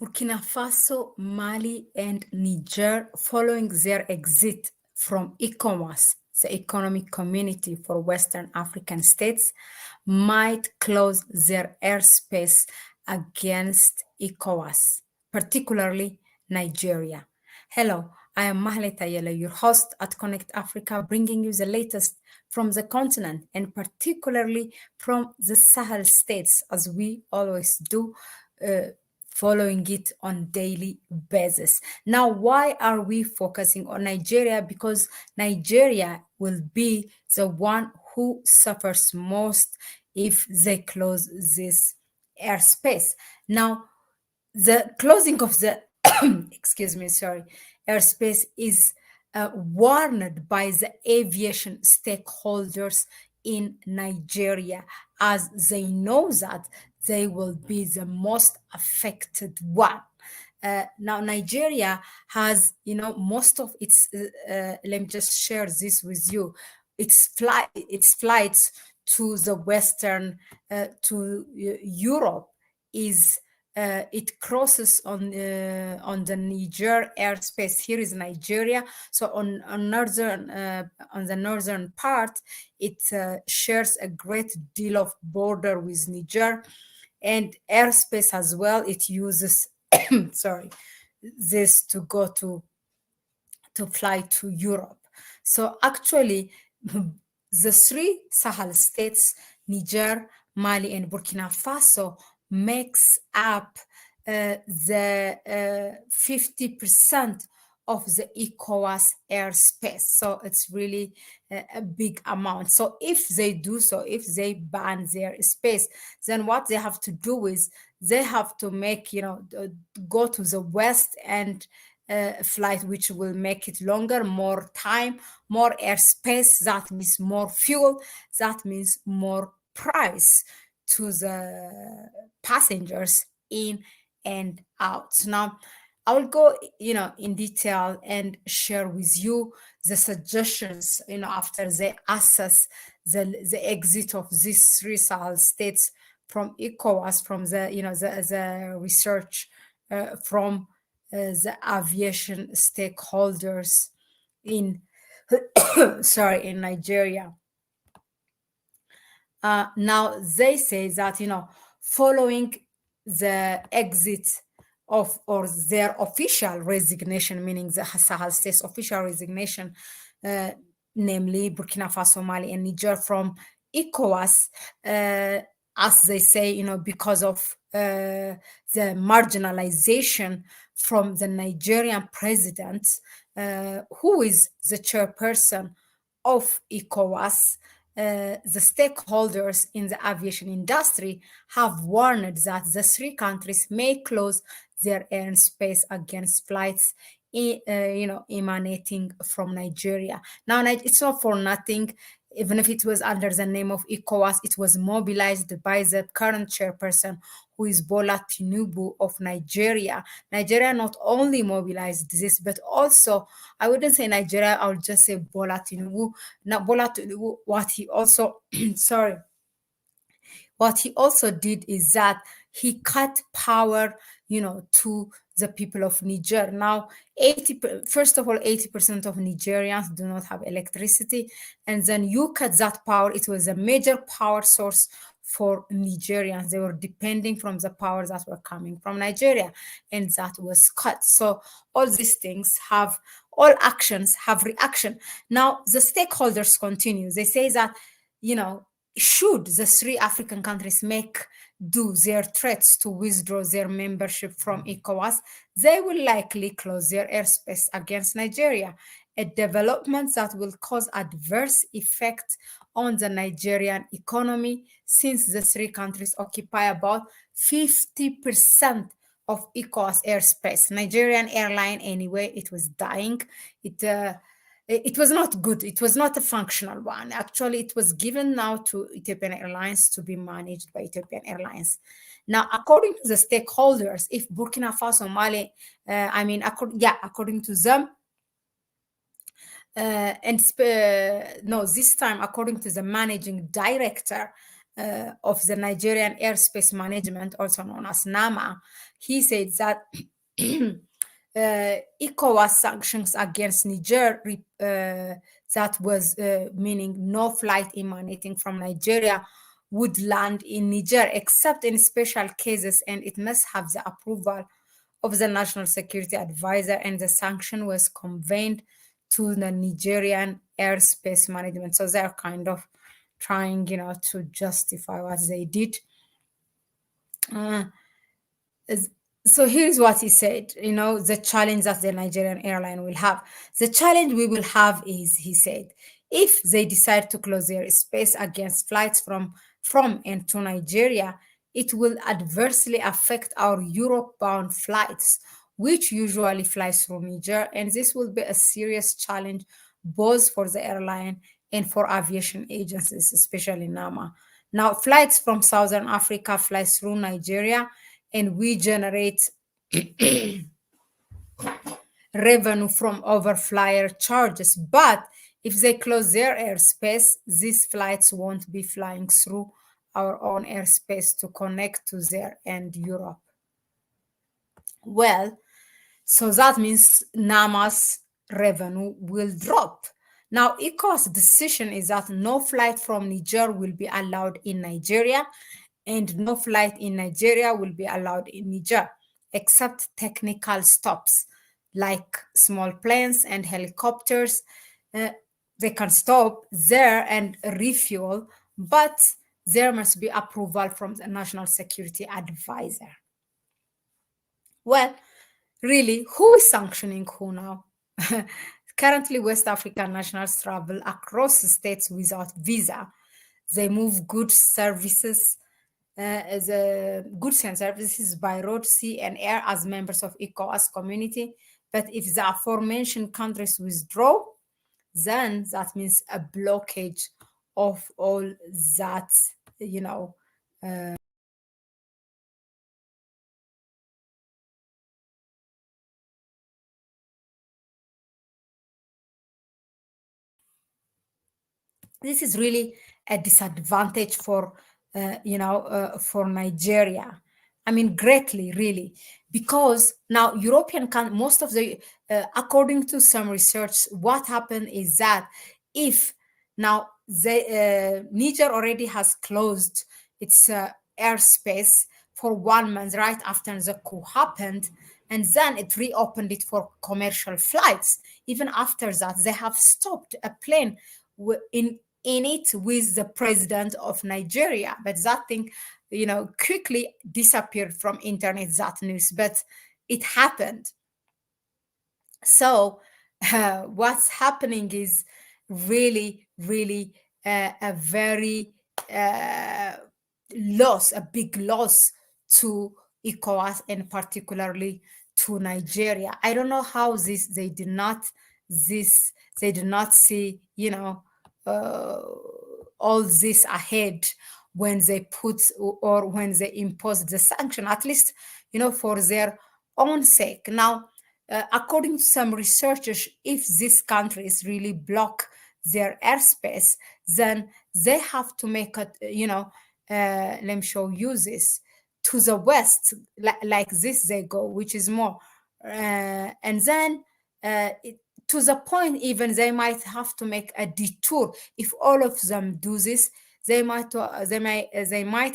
Burkina Faso, Mali, and Niger, following their exit from ECOWAS, the Economic Community for Western African States, might close their airspace against ECOWAS, particularly Nigeria. Hello, I am Mahlet Ayele, your host at Connect Africa, bringing you the latest from the continent and particularly from the Sahel states, as we always do. Following it on daily basis. Now, why are we focusing on Nigeria? Because Nigeria will be the one who suffers most if they close this airspace. Now, the closing of the excuse me, sorry, airspace is warned by the aviation stakeholders in Nigeria, as they know that they will be the most affected one. Now, Nigeria has, most of its. Let me just share this with you. Its flights to the to Europe is it crosses on the Niger airspace. Here is Nigeria. So on the northern part, it shares a great deal of border with Niger, and airspace as well. It uses sorry, this to go to fly to Europe. So actually, the three Sahel states, Niger, Mali, and Burkina Faso, makes up the 50% of the ECOWAS airspace. So it's really a big amount. So if they do so, if they ban their space, then what they have to do is they have to make, go to the west and flight, which will make it longer, more time, more airspace. That means more fuel. That means more price to the passengers in and out. Now, I will go, in detail and share with you the suggestions, after they assess the exit of these three Sahel states from ECOWAS, from the research from the aviation stakeholders in in Nigeria. Now they say that following the exit of or their official resignation, meaning the Sahel states official resignation, namely Burkina Faso, Mali, and Niger from ECOWAS, as they say, because of the marginalization from the Nigerian president, who is the chairperson of ECOWAS. The stakeholders in the aviation industry have warned that the three countries may close their airspace against flights emanating from Nigeria. Now, it's not for nothing. Even if it was under the name of ECOWAS, it was mobilized by the current chairperson, who is Bola Tinubu of Nigeria. Nigeria not only mobilized this, but also, I wouldn't say Nigeria, I would just say Bola Tinubu. Now, Bola Tinubu, what he also, what he also did is that he cut power, to the people of Niger. Now, first of all, 80% of Nigerians do not have electricity. And then you cut that power. It was a major power source for Nigerians. They were depending from the power that were coming from Nigeria, and that was cut. So all these things all actions have reaction. Now, the stakeholders continue. They say that, should the three African countries do their threats to withdraw their membership from ECOWAS, they will likely close their airspace against Nigeria, a development that will cause adverse effect on the Nigerian economy, since the three countries occupy about 50% of ECOWAS airspace. Nigerian airline, anyway, it was dying. It was not good. It was not a functional one. Actually, it was given now to Ethiopian Airlines to be managed by Ethiopian Airlines. Now, according to the stakeholders, if Burkina Faso, Mali, according to them, this time, according to the managing director, of the Nigerian Airspace Management, also known as NAMA, he said that ECOWAS sanctions against Niger, that was meaning no flight emanating from Nigeria would land in Niger except in special cases, and it must have the approval of the National Security Advisor, and the sanction was conveyed to the Nigerian Airspace Management. So they're kind of trying, to justify what they did. So here's what he said, the challenge that the Nigerian airline will have. The challenge we will have is, he said, if they decide to close their space against flights from and to Nigeria, it will adversely affect our Europe-bound flights, which usually fly through Niger, and this will be a serious challenge both for the airline and for aviation agencies, especially NAMA. Now, flights from Southern Africa fly through Nigeria, and we generate revenue from overflyer charges. But if they close their airspace, these flights won't be flying through our own airspace to connect to their end Europe. Well, so that means NAMA's revenue will drop. Now, ECOWAS' decision is that no flight from Niger will be allowed in Nigeria, and no flight in Nigeria will be allowed in Niger, except technical stops like small planes and helicopters. They can stop there and refuel, but there must be approval from the National Security Advisor. Well, really, who is sanctioning who now? Currently, West African nationals travel across the states without visa. They move goods, services, the goods and services by road, sea, and air as members of ECOWAS community. But if the aforementioned countries withdraw, then that means a blockage of all that, this is really a disadvantage for Nigeria. I mean, greatly, really, because now most of the, according to some research, what happened is that if now Niger already has closed its airspace for 1 month right after the coup happened, and then it reopened it for commercial flights. Even after that, they have stopped a plane in it with the president of Nigeria, but that thing, quickly disappeared from internet, that news, but it happened. So what's happening is really, really a very a big loss to ECOWAS and particularly to Nigeria. I don't know how they did not see, all this ahead when they put or when they impose the sanction, at least, for their own sake. Now, according to some researchers, if these countries really block their airspace, then they have to make it, let me show you this, to the west, like this they go, which is more. And then to the point even they might have to make a detour. If all of them do this, they might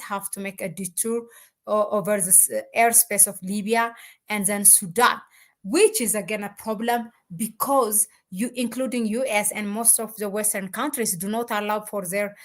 have to make a detour over the airspace of Libya and then Sudan, which is again a problem because including US and most of the Western countries, do not allow for their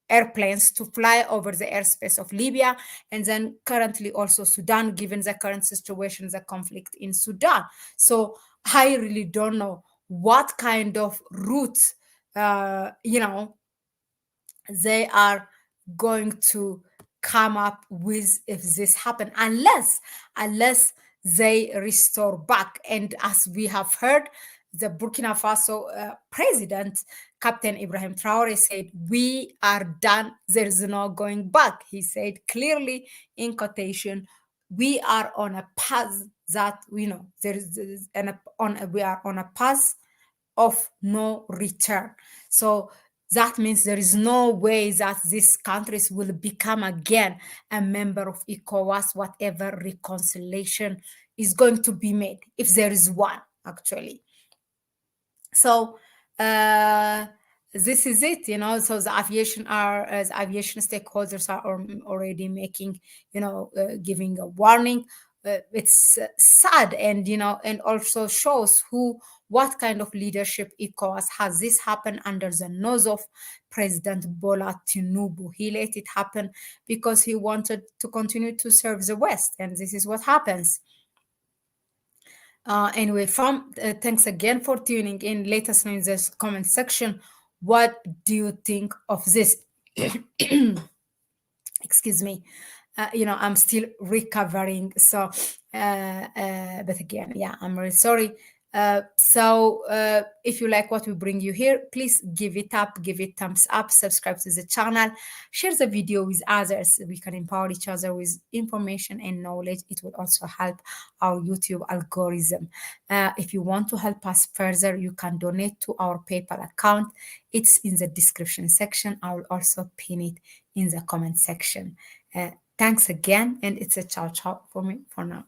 airplanes to fly over the airspace of Libya, and then currently also Sudan, given the current situation, the conflict in Sudan. So I really don't know what kind of routes, they are going to come up with if this happen, unless they restore back. And as we have heard, the Burkina Faso president, Captain Ibrahim Traore, said, "We are done. There's no going back." He said clearly in quotation, "We are on a path that we are on a path of no return." So that means there is no way that these countries will become again a member of ECOWAS, whatever reconciliation is going to be made, if there is one, actually. So this is it, so the aviation stakeholders are already making, giving a warning. It's sad, and and also shows what kind of leadership ECOWAS has. This happened under the nose of President Bola Tinubu. He let it happen because he wanted to continue to serve the West, and this is what happens. Anyway, thanks again for tuning in. Let us know in the comment section, what do you think of this? Excuse me. I'm still recovering. So, but again, yeah, I'm really sorry. So if you like what we bring you here, please give it up, give it thumbs up, subscribe to the channel, share the video with others. We can empower each other with information and knowledge. It will also help our YouTube algorithm. If you want to help us further, you can donate to our PayPal account. It's in the description section. I will also pin it in the comment section. Thanks again, and it's a ciao ciao for me for now.